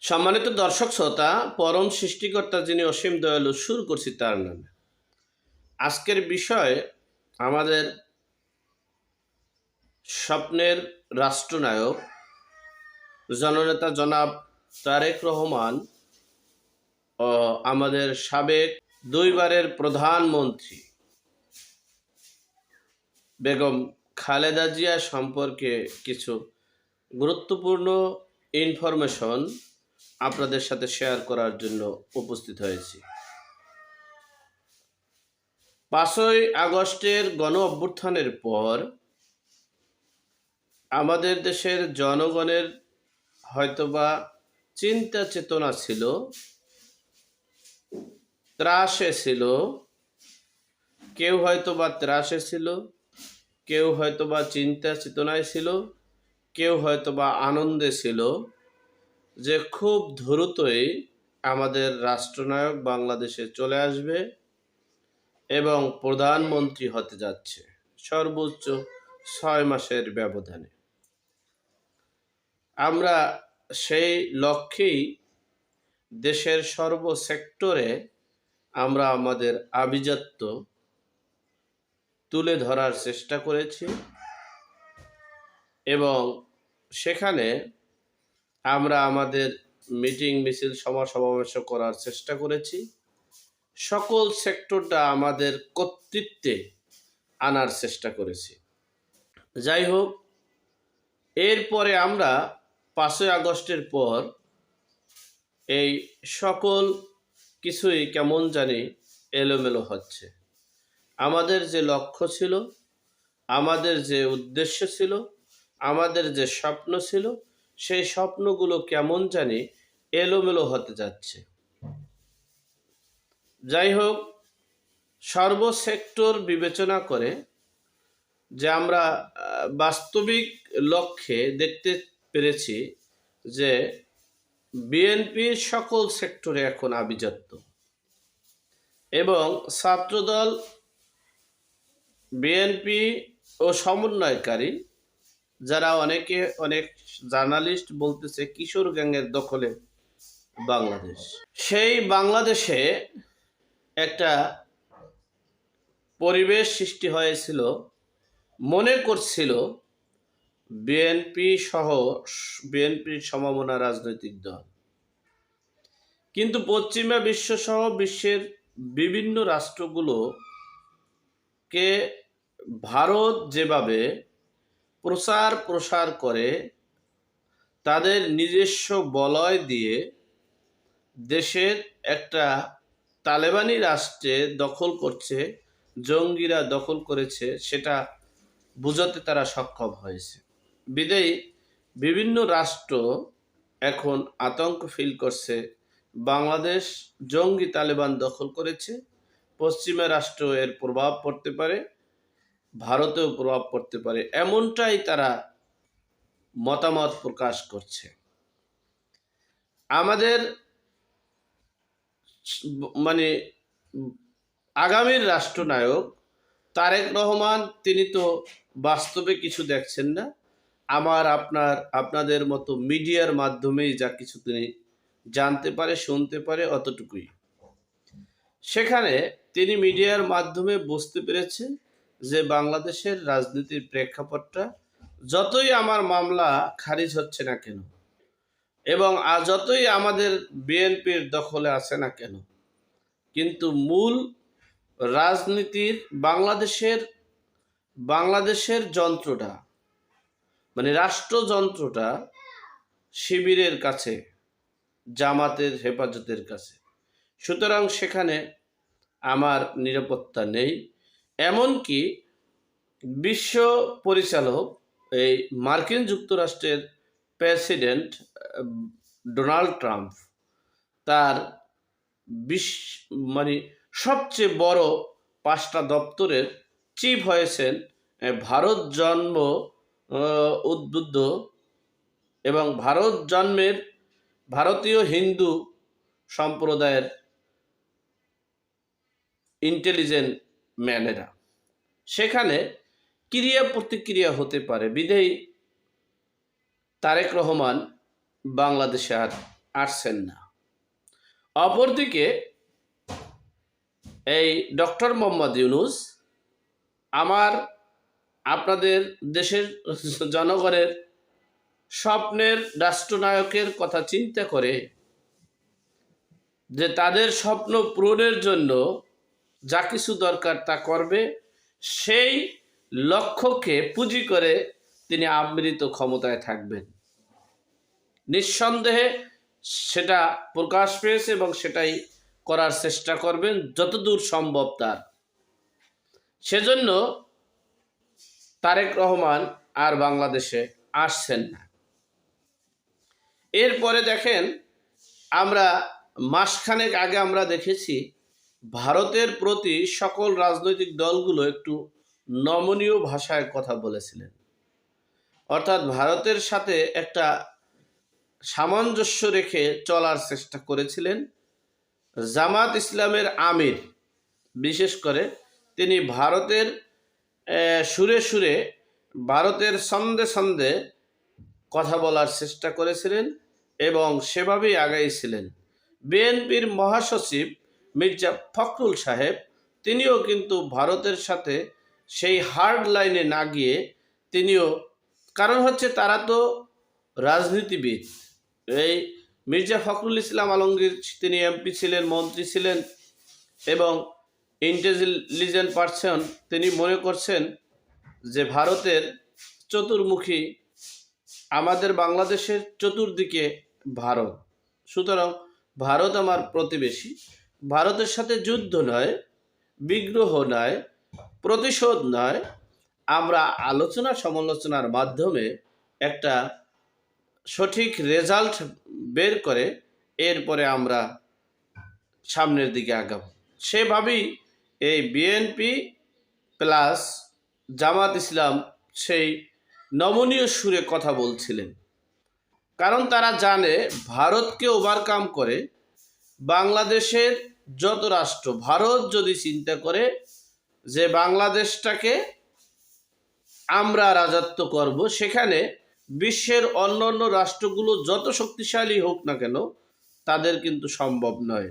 সম্মানিত দর্শক শ্রোতা, পরম সৃষ্টিকর্তা যিনি অসীম দয়ালু, শুরু করছি তার নামে। আজকের বিষয় আমাদের স্বপ্নের রাষ্ট্রনায়ক জননেতা জনাব তারেক রহমান ও আমাদের সাবেক দুইবারের প্রধানমন্ত্রী বেগম খালেদা জিয়া সম্পর্কে কিছু গুরুত্বপূর্ণ ইনফরমেশন আপনাদের সাথে শেয়ার করার জন্য উপস্থিত হয়েছি। 5ই আগস্টের গণ অভ্যুত্থানের পর আমাদের দেশের জনগণের হয়তোবা চিন্তা চেতনা ছিল, ত্রাসে ছিল, কেউ হয়তোবা ত্রাসে ছিল, কেউ হয়তোবা চিন্তা চেতনায় ছিল, কেউ হয়তোবা আনন্দে ছিল যে খুব দ্রুতই আমাদের রাষ্ট্রনায়ক বাংলাদেশে চলে আসবে এবং প্রধানমন্ত্রী হতে যাচ্ছে সর্বোচ্চ 6 মাসের ব্যবধানে। আমরা সেই লক্ষ্যেই দেশের সর্ব সেক্টরে আমরা আমাদের আভিজাত্য তুলে ধরার চেষ্টা করেছি এবং সেখানে আমরা আমাদের মিটিং মিছিল সভা-সমাবেশ করার চেষ্টা করেছি। সকল সেক্টরটা আমাদের কর্তৃত্বে আনার চেষ্টা করেছি। যাই হোক, এরপরে আমরা 5ই আগস্টের পর এই সকল কিছুই কেমন জানি এলোমেলো হচ্ছে। আমাদের যে লক্ষ্য ছিল, আমাদের যে উদ্দেশ্য ছিল, আমাদের যে স্বপ্ন ছিল, সেই স্বপ্নগুলো কেমন জানি এলোমেলো হতে যাচ্ছে। যাই হোক, সর্বসেক্টর বিবেচনা করে যে আমরা বাস্তবিক লক্ষ্যে দেখতে পেরেছি যে বিএনপির সকল সেক্টরে এখন আভিজাত্য এবং ছাত্রদল, বিএনপি ও সমন্বয়কারী যারা অনেক জার্নালিস্ট বলতেছে কিশোর গ্যাংয়ের দখলে বাংলাদেশ, সেই বাংলাদেশে একটা পরিবেশ সৃষ্টি হয়েছিল, মনে করছিল বিএনপি সহ বিএনপির সমমনা রাজনৈতিক দল, কিন্তু পশ্চিমা বিশ্ব সহ বিশ্বের বিভিন্ন রাষ্ট্রগুলোকে ভারত যেভাবে প্রসার করে তাদের নিজস্ব বলয় দিয়ে দেশের একটা তালেবানি রাষ্ট্রে দখল করছে, জঙ্গিরা দখল করেছে, সেটা বোঝাতে তারা সক্ষম হয়েছে। বিদায়ী বিভিন্ন রাষ্ট্র এখন আতঙ্ক ফিল করছে, বাংলাদেশ জঙ্গি তালেবান দখল করেছে, পশ্চিমা রাষ্ট্র এর প্রভাব পড়তে পারে, ভারতেও প্রভাব পড়তে পারে, এমনটাই তারা মতামত প্রকাশ করছে। আমাদের মানে আগামীর রাষ্ট্রনায়ক তারেক রহমান, তিনি তো বাস্তবে কিছু দেখছেন না, আপনাদের মতো মিডিয়ার মাধ্যমেই যা কিছু তিনি জানতে পারে, শুনতে পারে, অতটুকুই। সেখানে তিনি মিডিয়ার মাধ্যমে বুঝতে পেরেছে যে বাংলাদেশের রাজনীতির প্রেক্ষাপটটা, যতই আমার মামলা খারিজ হচ্ছে না কেন এবং যতই আমাদের বিএনপির দখলে আছে না কেন, কিন্তু মূল রাজনীতির বাংলাদেশের যন্ত্রটা, মানে রাষ্ট্রযন্ত্রটা শিবিরের কাছে, জামাতের হেফাজতের কাছে। সুতরাং সেখানে আমার নিরাপত্তা নেই। এমনকি বিশ্ব পরিচালক, এই মার্কিন যুক্তরাষ্ট্রের প্রেসিডেন্ট ডোনাল্ড ট্রাম্প, তার মানে সবচেয়ে বড় 5টা দপ্তরের চিফ হয়েছেন ভারত জন্ম উদ্বুদ্ধ এবং ভারত জন্মের ভারতীয় হিন্দু সম্প্রদায়ের ইন্টেলিজেন্ট ম্যানেরা। সেখানে ক্রিয়া প্রতিক্রিয়া হতে পারে, বিধেই তারেক রহমান বাংলাদেশে আর আসছেন না। অপরদিকে এই ডক্টর মোহাম্মদ ইউনূস আমার আপনাদের দেশের জনগণের স্বপ্নের রাষ্ট্রনায়কের কথা চিন্তা করে যে তাদের স্বপ্ন পূরণের জন্য যা কিছু দরকার তা করবে, সেই লক্ষ্যকে পুঁজি করে তিনি আমৃত ক্ষমতায় থাকবেন। নিঃসন্দেহে সেটা প্রকাশ পেয়েছে এবং সেটাই করার চেষ্টা করবেন যতদূর সম্ভব তার। সেজন্য তারেক রহমান আর বাংলাদেশে আসছেন না। এরপরে দেখেন, আমরা মাসখানেক আগে আমরা দেখেছি ভারতের প্রতি সকল রাজনৈতিক দলগুলো একটু নমনীয় ভাষায় কথা বলেছিলেন, অর্থাৎ ভারতের সাথে একটা সামঞ্জস্য রেখে চলার চেষ্টা করেছিলেন। জামাত ইসলামের আমির বিশেষ করে তিনি ভারতের সুরে সুরে, ভারতের ছন্দে ছন্দে কথা বলার চেষ্টা করেছিলেন এবং সেভাবেই আগাইছিলেন। বিএনপির মহাসচিব মির্জা ফখরুল সাহেব তিনিও কিন্তু ভারতের সাথে সেই হার্ড লাইনে না গিয়ে তিনিও, কারণ হচ্ছে তারা তো রাজনীতিবিদ। এই মির্জা ফখরুল ইসলাম আলমগীর তিনি এমপি ছিলেন, মন্ত্রী ছিলেন এবং ইন্টেলিজেন্ট পারসন। তিনি মনে করছেন যে ভারতের চতুর্মুখী, আমাদের বাংলাদেশের চতুর্দিকে ভারত, সুতরাং ভারত আমার প্রতিবেশী, ভারতের সাথে যুদ্ধ নয়, বিগ্রহ নয়, প্রতিশোধ নয়, আমরা আলোচনা সমালোচনার মাধ্যমে একটা সঠিক রেজাল্ট বের করে এরপরে আমরা সামনের দিকে আগাব। সেভাবেই এই বিএনপি প্লাস জামাত ইসলাম সেই নমনীয় সুরে কথা বলছিলেন, কারণ তারা জানে ভারতকে ওভারকাম করে বাংলাদেশের যত রাষ্ট্র, ভারত যদি চিন্তা করে যে বাংলাদেশটাকে আমরা রাজত্ব করব, সেখানে বিশ্বের অন্যান্য রাষ্ট্রগুলো যত শক্তিশালী হোক না কেন তাদের কিন্তু সম্ভব নয়।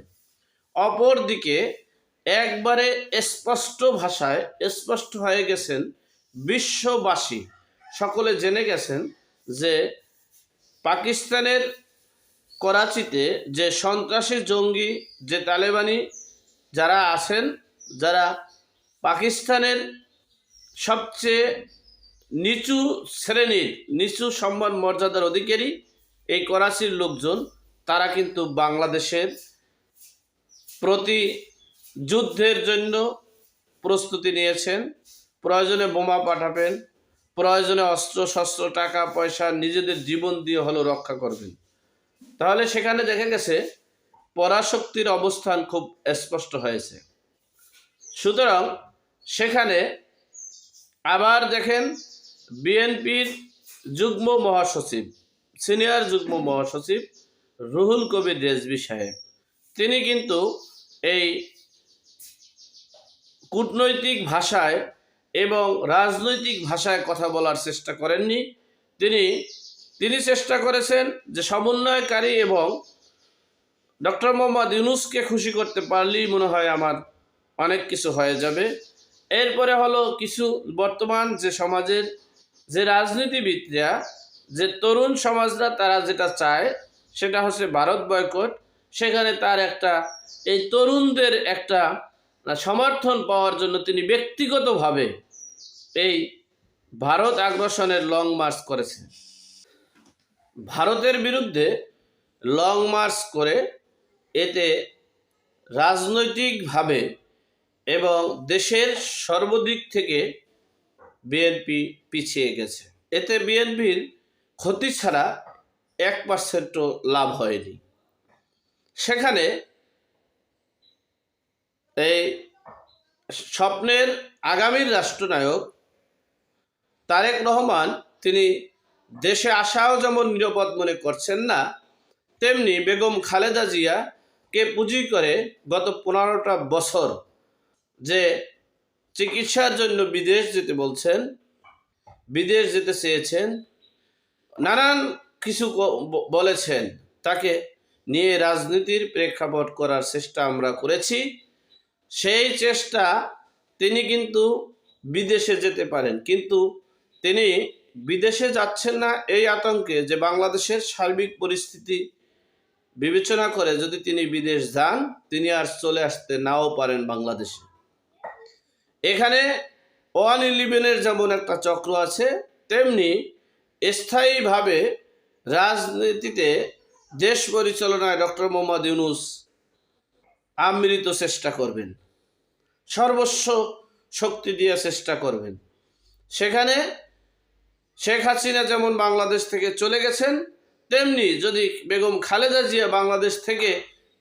অপরদিকে একবারে স্পষ্ট ভাষায় স্পষ্ট হয়ে গেছেন, বিশ্ববাসী সকলে জেনে গেছেন যে পাকিস্তানের করাচিতে যে সন্ত্রাসী জঙ্গি, যে তালেবানি যারা আছেন, যারা পাকিস্তানের সবচেয়ে নিচু শ্রেণীর, নিচু সম্মান মর্যাদার অধিকারী এই করাচির লোকজন, তারা কিন্তু বাংলাদেশের প্রতি যুদ্ধের জন্য প্রস্তুতি নিয়েছেন। প্রয়োজনে বোমা পাঠাবেন, প্রয়োজনে অস্ত্র শস্ত্র টাকা পয়সা নিজেদের জীবন দিয়ে হলেও রক্ষা করবেন। তাহলে সেখানে দেখা গেছে পরাশক্তির অবস্থান খুব স্পষ্ট হয়েছে। সুতরাং সেখানে আবার দেখেন বিএনপির যুগ্ম মহাসচিব, সিনিয়র যুগ্ম মহাসচিব রুহুল কবির রেজভী সাহেব, তিনি কিন্তু এই কূটনৈতিক ভাষায় এবং রাজনৈতিক ভাষায় কথা বলার চেষ্টা করেননি। তিনি চেষ্টা করেছেন যে সমন্বয়কারী এবং ডক্টর মোহাম্মদ ইউনূসকে খুশি করতে পারলেই মনে হয় আমার অনেক কিছু হয়ে যাবে। এরপরে হলো কিছু বর্তমান যে সমাজের যে রাজনীতিবিদরা, যে তরুণ সমাজরা, তারা যেটা চায় সেটা হচ্ছে ভারত বয়কট। সেখানে তার একটা, এই তরুণদের একটা সমর্থন পাওয়ার জন্য তিনি ব্যক্তিগতভাবে এই ভারত আগ্রাসনের লং মার্চ করেছেন। ভারতের বিরুদ্ধে লং মার্চ করে এতে রাজনৈতিকভাবে এবং দেশের সর্বদিক থেকে বিএনপি পিছিয়ে গেছে। এতে বিএনপির ক্ষতি ছাড়া 1%ও লাভ হয়নি। সেখানে এই স্বপ্নের আগামীর রাষ্ট্রনায়ক তারেক রহমান তিনি দেশে আসাও যেমন নিরাপদ মনে করছেন না, তেমনি বেগম খালেদা জিয়াকে পুঁজি করে গত 15টা বছর যে চিকিৎসার জন্য বিদেশ যেতে বলছেন, বিদেশ যেতে চেয়েছেন, নানান কিছু বলেছেন, তাকে নিয়ে রাজনীতির প্রেক্ষাপট করার চেষ্টা আমরা করেছি। সেই চেষ্টা তিনি কিন্তু বিদেশে যেতে পারেন, কিন্তু তিনি বিদেশে যাচ্ছেন না এই আতঙ্কে যে বাংলাদেশের সার্বিক পরিস্থিতি বিবেচনা করে যদি তিনি বিদেশ যান, তিনি আর চলে আসতে নাও পারেন বাংলাদেশে। এখানে 111-এর যেমন একটা চক্র আছে, তেমনি স্থায়ীভাবে রাজনীতিতে দেশ পরিচালনায় ডক্টর মোহাম্মদ ইউনূস আমৃত চেষ্টা করবেন, সর্বস্ব শক্তি দিয়ে চেষ্টা করবেন। সেখানে শেখ হাসিনা যেমন বাংলাদেশ থেকে চলে গেছেন, তেমনি যদি বেগম খালেদা জিয়া বাংলাদেশ থেকে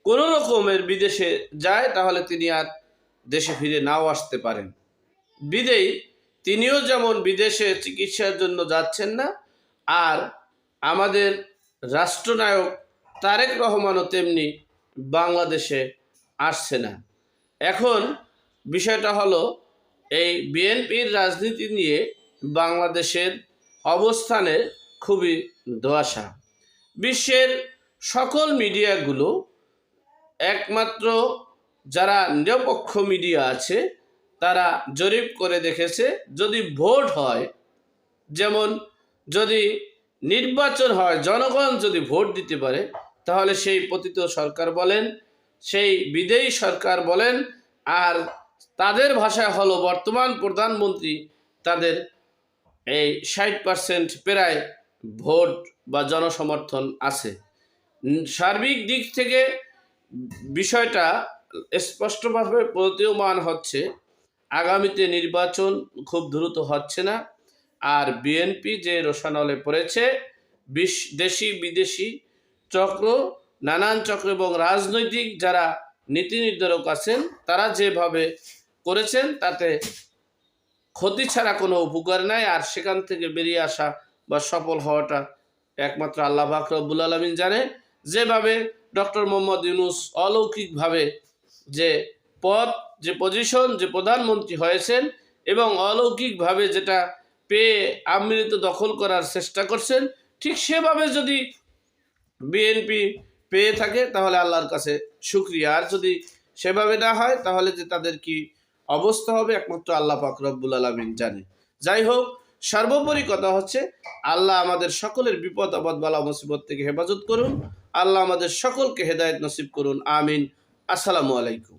কোনো রকমের বিদেশে যায়, তাহলে তিনি আর দেশে ফিরে নাও আসতে পারেন। বিদেয়ী তিনিও যেমন বিদেশে চিকিৎসার জন্য যাচ্ছেন না, আর আমাদের রাষ্ট্রনায়ক তারেক রহমানও তেমনি বাংলাদেশে আসছে না। এখন বিষয়টা হলো, এই বিএনপির রাজনীতি নিয়ে বাংলাদেশের অবস্থানে খুবই ধোঁয়াশা। বিশ্বের সকল মিডিয়াগুলো, একমাত্র যারা নিরপেক্ষ মিডিয়া আছে, তারা জরিপ করে দেখেছে যদি ভোট হয়, যেমন যদি নির্বাচন হয়, জনগণ যদি ভোট দিতে পারে, তাহলে সেই পতিত সরকার বলেন, সেই বিদেয়ী সরকার বলেন, আর তাদের ভাষায় হলো বর্তমান প্রধানমন্ত্রী, তাদের এই 60% প্রায় ভোট বা জনসমর্থন আছে। সার্বিক দিক থেকে বিষয়টা স্পষ্টভাবে প্রতীয়মান হচ্ছে, আগামীতে নির্বাচন খুব দ্রুত হচ্ছে না। আর বিএনপি যে রোষানলে পড়েছে, দেশি বিদেশি চক্র, নানান চক্র এবং রাজনৈতিক যারা নীতি নির্ধারক আছেন, তারা যেভাবে করেছেন তাতে ক্ষতি ছাড়া কোনো উপকার নাই। আর সেখান থেকে বেরিয়ে আসা বা সফল হওয়াটা একমাত্র আল্লাহ পাক রব্বুল আলামিন জানে। যেভাবে ডক্টর মোহাম্মদ ইউনূস অলৌকিকভাবে যে পদ, যে পজিশন, যে প্রধানমন্ত্রী হয়েছেন এবং অলৌকিকভাবে যেটা পেয়ে আমৃত দখল করার চেষ্টা করছেন, ঠিক সেভাবে যদি বিএনপি পেয়ে থাকে তাহলে আল্লাহর কাছে শুকরিয়া। আর যদি সেভাবে না হয়, তাহলে যে তাদের কি অবস্থা হবে একমাত্র আল্লাহ পাক রব্বুল আলামিন জানে। যাই হোক, সর্বোপরি কথা হচ্ছে, আল্লাহ আমাদের সকলের বিপদ আপদ বালা মুসিবত থেকে হেফাজত করুন। আল্লাহ আমাদের সকলকে হেদায়েত নসিব করুন। আমিন। আসসালামু আলাইকুম।